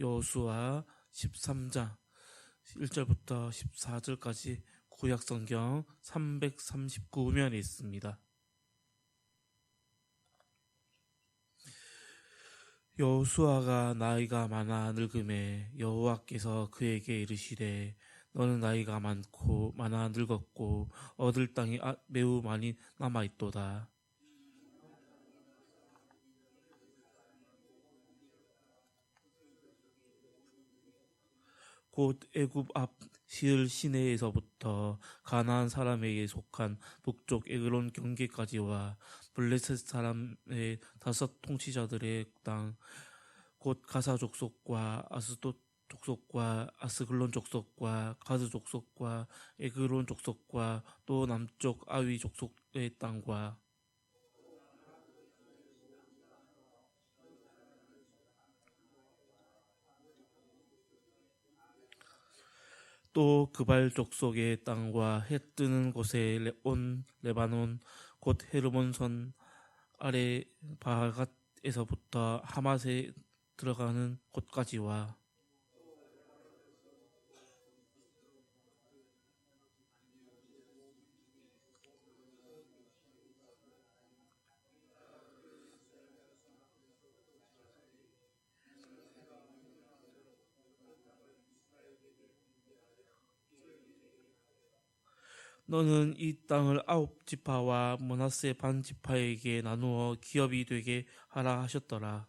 여호수아 13장 1절부터 14절까지 구약성경 339면에 있습니다. 여호수아가 나이가 많아 늙음에 여호와께서 그에게 이르시되 너는 나이가 많고 많아 늙었고 얻을 땅이 매우 많이 남아있도다. 곧 애굽 앞 시을 시내에서부터 가나안 사람에게 속한 북쪽 에그론 경계까지와 블레셋 사람의 5 통치자들의 땅 곧 가사 족속과 아스돗 족속과 아스글론 족속과 가드 족속과 에그론 족속과 또 남쪽 아위 족속의 땅과 또 그발 족속의 땅과 해 뜨는 곳에 온 레바논 곧 헤르몬선 아래 바갓에서부터 하맛에 들어가는 곳까지와 너는 이 땅을 9지파와 므낫세 반 지파에게 나누어 기업이 되게 하라 하셨더라.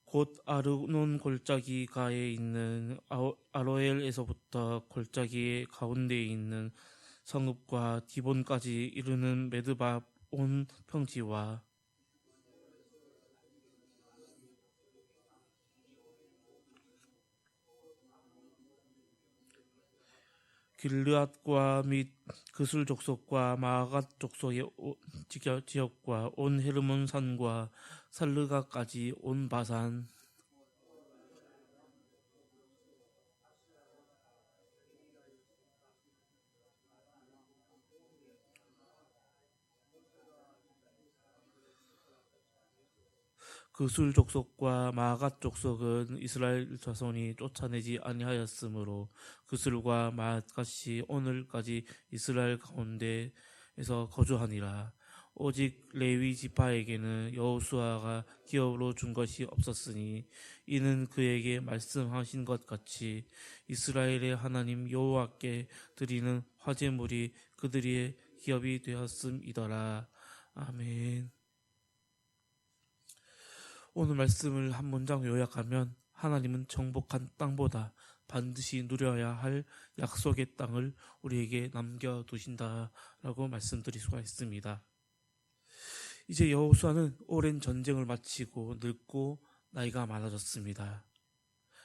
곧 아르논 골짜기 가에 있는 아로엘에서부터 골짜기의 가운데에 있는 성읍과 디본까지 이르는 메드바 온 평지와 길르앗과 및 그술 족속과 마아갓 족속의 지역과 온 헤르몬 산과 살르가까지 온 바산 그술 족속과 마아갓 족속은 이스라엘 자손이 쫓아내지 아니하였으므로 그술과 마아갓이 오늘까지 이스라엘 가운데에서 거주하니라. 오직 레위 지파에게는 여호수아가 기업으로 준 것이 없었으니 이는 그에게 말씀하신 것 같이 이스라엘의 하나님 여호와께 드리는 화제물이 그들의 기업이 되었음이더라. 아멘. 오늘 말씀을 한 문장 요약하면 하나님은 정복한 땅보다 반드시 누려야 할 약속의 땅을 우리에게 남겨두신다라고 말씀드릴 수가 있습니다. 이제 여호수아는 오랜 전쟁을 마치고 늙고 나이가 많아졌습니다.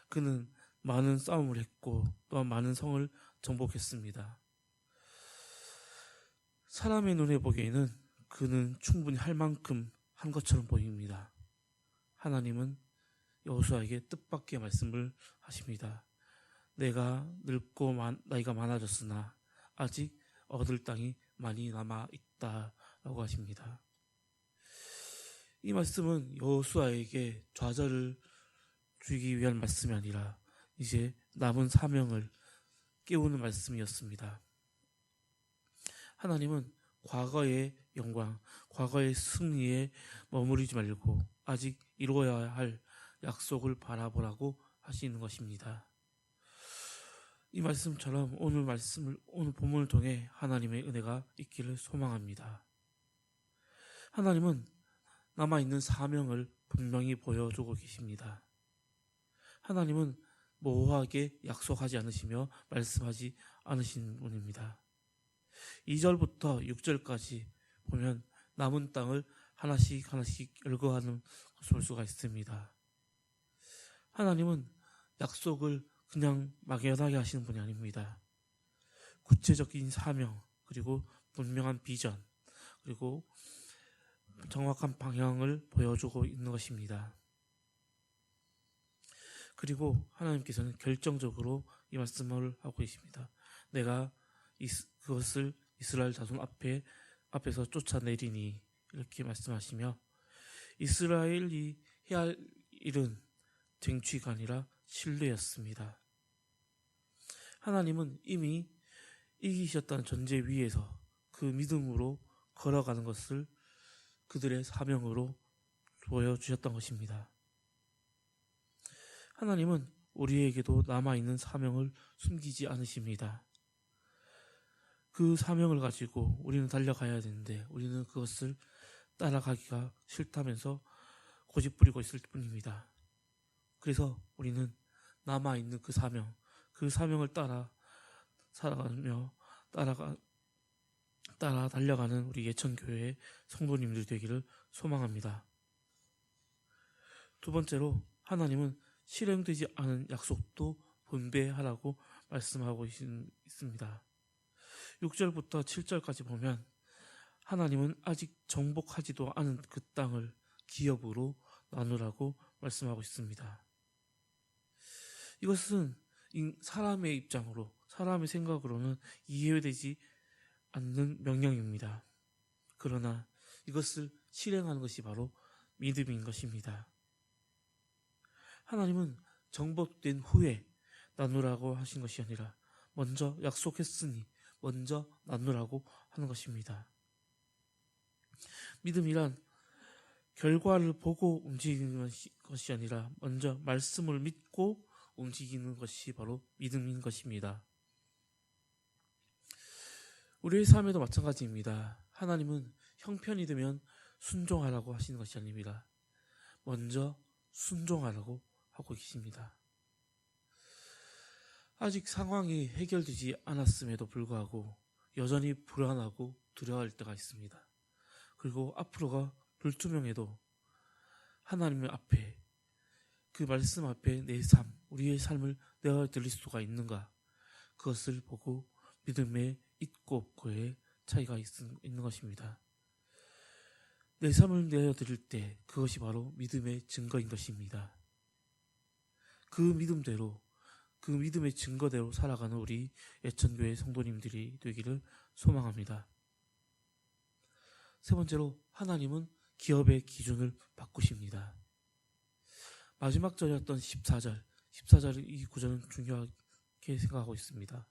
그는 많은 싸움을 했고 또한 많은 성을 정복했습니다. 사람의 눈에 보기에는 그는 충분히 할 만큼 한 것처럼 보입니다. 하나님은 여호수아에게 뜻밖의 말씀을 하십니다. 내가 늙고 나이가 많아졌으나 아직 얻을 땅이 많이 남아있다라고 하십니다. 이 말씀은 여호수아에게 좌절을 주기 위한 말씀이 아니라 이제 남은 사명을 깨우는 말씀이었습니다. 하나님은 과거의 영광, 과거의 승리에 머무르지 말고 아직 이루어야 할 약속을 바라보라고 하시는 것입니다. 이 말씀처럼 오늘 본문을 통해 하나님의 은혜가 있기를 소망합니다. 하나님은 남아있는 사명을 분명히 보여주고 계십니다. 하나님은 모호하게 약속하지 않으시며 말씀하지 않으신 분입니다. 2절부터 6절까지 보면 남은 땅을 하나씩 열거하는 것을 볼 수가 있습니다. 하나님은 약속을 그냥 막연하게 하시는 분이 아닙니다. 구체적인 사명, 그리고 분명한 비전, 그리고 정확한 방향을 보여주고 있는 것입니다. 그리고 하나님께서는 결정적으로 이 말씀을 하고 계십니다. 내가 그것을 이스라엘 자손 앞에서 쫓아내리니, 이렇게 말씀하시며, 이스라엘이 해야 할 일은 쟁취가 아니라 신뢰였습니다. 하나님은 이미 이기셨다는 전제 위에서 그 믿음으로 걸어가는 것을 그들의 사명으로 보여주셨던 것입니다. 하나님은 우리에게도 남아있는 사명을 숨기지 않으십니다. 그 사명을 가지고 우리는 달려가야 되는데 우리는 그것을 따라가기가 싫다면서 고집부리고 있을 뿐입니다. 그래서 우리는 남아있는 그 사명을 따라 살아가며 따라 달려가는 우리 예천교회의 성도님들 되기를 소망합니다. 두 번째로, 하나님은 실행되지 않은 약속도 분배하라고 말씀하고 있습니다. 6절부터 7절까지 보면 하나님은 아직 정복하지도 않은 그 땅을 기업으로 나누라고 말씀하고 있습니다. 이것은 사람의 입장으로, 사람의 생각으로는 이해되지 않는 명령입니다. 그러나 이것을 실행하는 것이 바로 믿음인 것입니다. 하나님은 정복된 후에 나누라고 하신 것이 아니라 먼저 약속했으니 먼저 나누라고 하는 것입니다. 믿음이란 결과를 보고 움직이는 것이 아니라 먼저 말씀을 믿고 움직이는 것이 바로 믿음인 것입니다. 우리의 삶에도 마찬가지입니다. 하나님은 형편이 되면 순종하라고 하시는 것이 아닙니다. 먼저 순종하라고 하고 계십니다. 아직 상황이 해결되지 않았음에도 불구하고 여전히 불안하고 두려워할 때가 있습니다. 그리고 앞으로가 불투명해도 하나님 앞에, 그 말씀 앞에 우리의 삶을 내어드릴 수가 있는가, 그것을 보고 믿음의 있고 없고의 차이가 있는 것입니다. 내 삶을 내어드릴 때 그것이 바로 믿음의 증거인 것입니다. 그 믿음의 증거대로 살아가는 우리 예천교회 성도님들이 되기를 소망합니다. 세 번째로, 하나님은 기업의 기준을 바꾸십니다. 마지막 절이었던 14절 이 구절은 중요하게 생각하고 있습니다.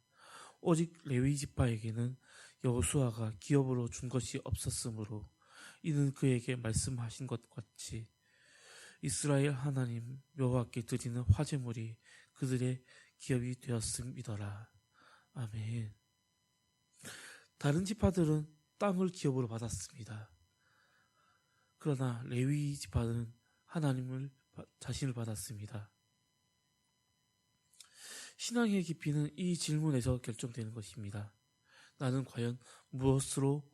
오직 레위 지파에게는 여호수아가 기업으로 준 것이 없었으므로 이는 그에게 말씀하신 것 같이 이스라엘 하나님 여호와께 드리는 화제물이 그들의 기업이 되었음이더라. 아멘. 다른 지파들은 땅을 기업으로 받았습니다. 그러나 레위 지파는 하나님을 자신을 받았습니다. 신앙의 깊이는 이 질문에서 결정되는 것입니다. 나는 과연 무엇으로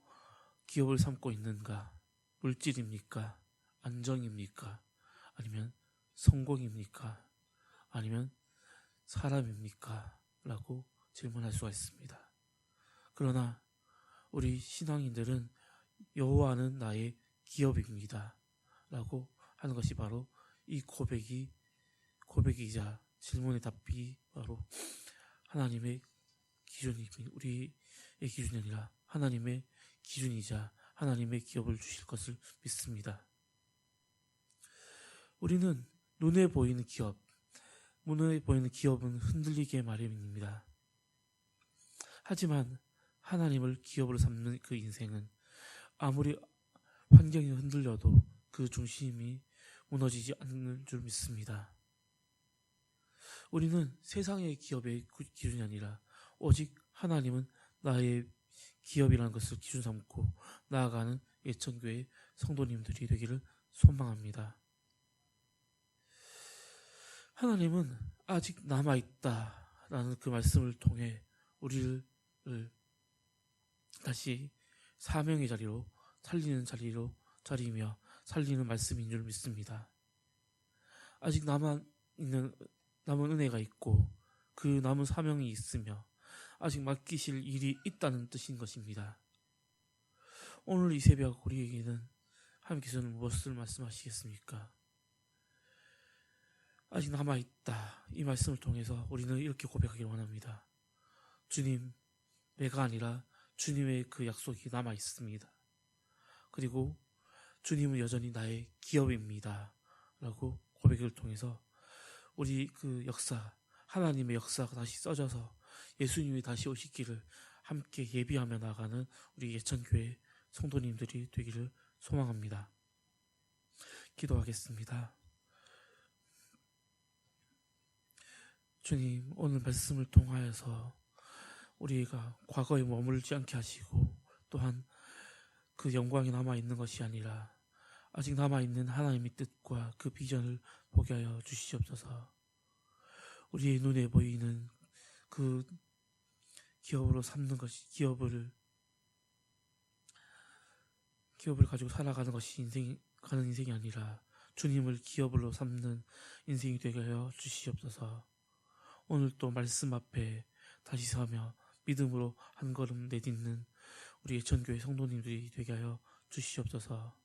기업을 삼고 있는가? 물질입니까? 안정입니까? 아니면 성공입니까? 아니면 사람입니까? 라고 질문할 수가 있습니다. 그러나 우리 신앙인들은 여호와는 나의 기업입니다 라고 하는 것이 바로 이 고백이자 질문의 답이 바로 하나님의 기준이, 우리의 기준이 아니라 하나님의 기준이자 하나님의 기업을 주실 것을 믿습니다. 우리는 눈에 보이는 기업은 흔들리게 마련입니다. 하지만 하나님을 기업으로 삼는 그 인생은 아무리 환경이 흔들려도 그 중심이 무너지지 않는 줄 믿습니다. 우리는 세상의 기업의 기준이 아니라 오직 하나님은 나의 기업이라는 것을 기준 삼고 나아가는 예천교회 성도님들이 되기를 소망합니다. 하나님은 아직 남아있다라는 그 말씀을 통해 우리를 다시 사명의 자리로 살리는 자리이며 살리는 말씀인 줄 믿습니다. 아직 남은 은혜가 있고 그 남은 사명이 있으며 아직 맡기실 일이 있다는 뜻인 것입니다. 오늘 이 새벽 우리에게는 하나님께서는 무엇을 말씀하시겠습니까? 아직 남아있다. 이 말씀을 통해서 우리는 이렇게 고백하기를 원합니다. 주님, 내가 아니라 주님의 그 약속이 남아있습니다. 그리고 주님은 여전히 나의 기업입니다. 라고 고백을 통해서 우리 그 역사, 하나님의 역사가 다시 써져서 예수님이 다시 오시기를 함께 예비하며 나가는 우리 예천교회 성도님들이 되기를 소망합니다. 기도하겠습니다. 주님, 오늘 말씀을 통하여서 우리가 과거에 머물지 않게 하시고 또한 그 영광이 남아있는 것이 아니라 아직 남아있는 하나님의 뜻과 그 비전을 보게 하여 주시옵소서. 우리의 눈에 보이는 그 기업으로 삼는 것이 기업을 가지고 살아가는 것이 가는 인생이 아니라 주님을 기업으로 삼는 인생이 되게 하여 주시옵소서. 오늘 또 말씀 앞에 다시 서며 믿음으로 한 걸음 내딛는 우리 예천교회 성도님들이 되게 하여 주시옵소서.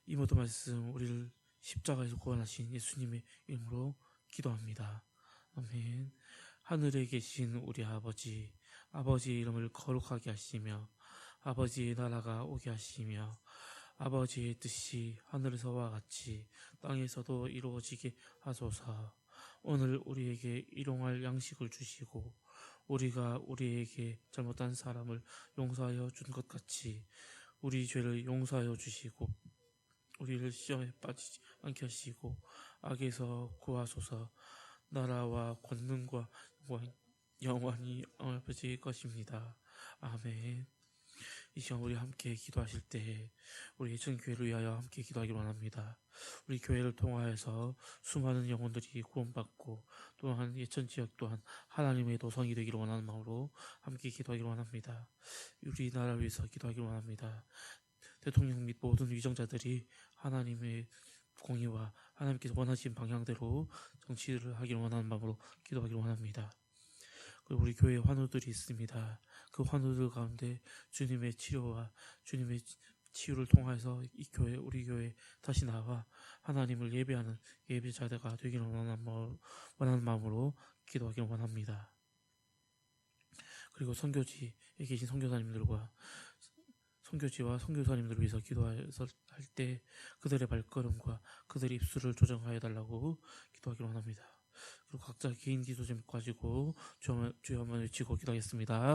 이 모든 말씀 우리를 십자가에서 구원하신 예수님의 이름으로 기도합니다. 아멘. 하늘에 계신 우리 아버지, 아버지의 이름을 거룩하게 하시며 아버지의 나라가 오게 하시며 아버지의 뜻이 하늘에서와 같이 땅에서도 이루어지게 하소서. 오늘 우리에게 일용할 양식을 주시고 우리가 우리에게 잘못한 사람을 용서하여 준 것 같이 우리 죄를 용서하여 주시고 우리를 시험에 빠지지 않게 하시고 악에서 구하소서. 나라와 권능과 영원히 아버지의 것입니다. 아멘. 이 시간 우리 함께 기도하실 때 우리 예천교회를 위하여 함께 기도하기를 원합니다. 우리 교회를 통하여서 수많은 영혼들이 구원받고 또한 예천지역 또한 하나님의 도성이 되기를 원하는 마음으로 함께 기도하기를 원합니다. 우리나라를 위해서 기도하기를 원합니다. 대통령 및 모든 위정자들이 하나님의 공의와 하나님께서 원하신 방향대로 정치를 하기를 원하는 마음으로 기도하기를 원합니다. 그리고 우리 교회에 환우들이 있습니다. 그 환우들 가운데 주님의 치료와 주님의 치유를 통해서 우리 교회 다시 나와 하나님을 예배하는 예배자가 되기를 원하는 마음으로 기도하기를 원합니다. 그리고 선교지에 계신 선교사님들과 선교지와 선교사님들을 위해서 기도해서 할 때 그들의 발걸음과 그들의 입술을 조정하여 달라고 기도하기를 원합니다. 그리고 각자 개인 기도 제목 가지고 주여 한번 외치고 기도하겠습니다.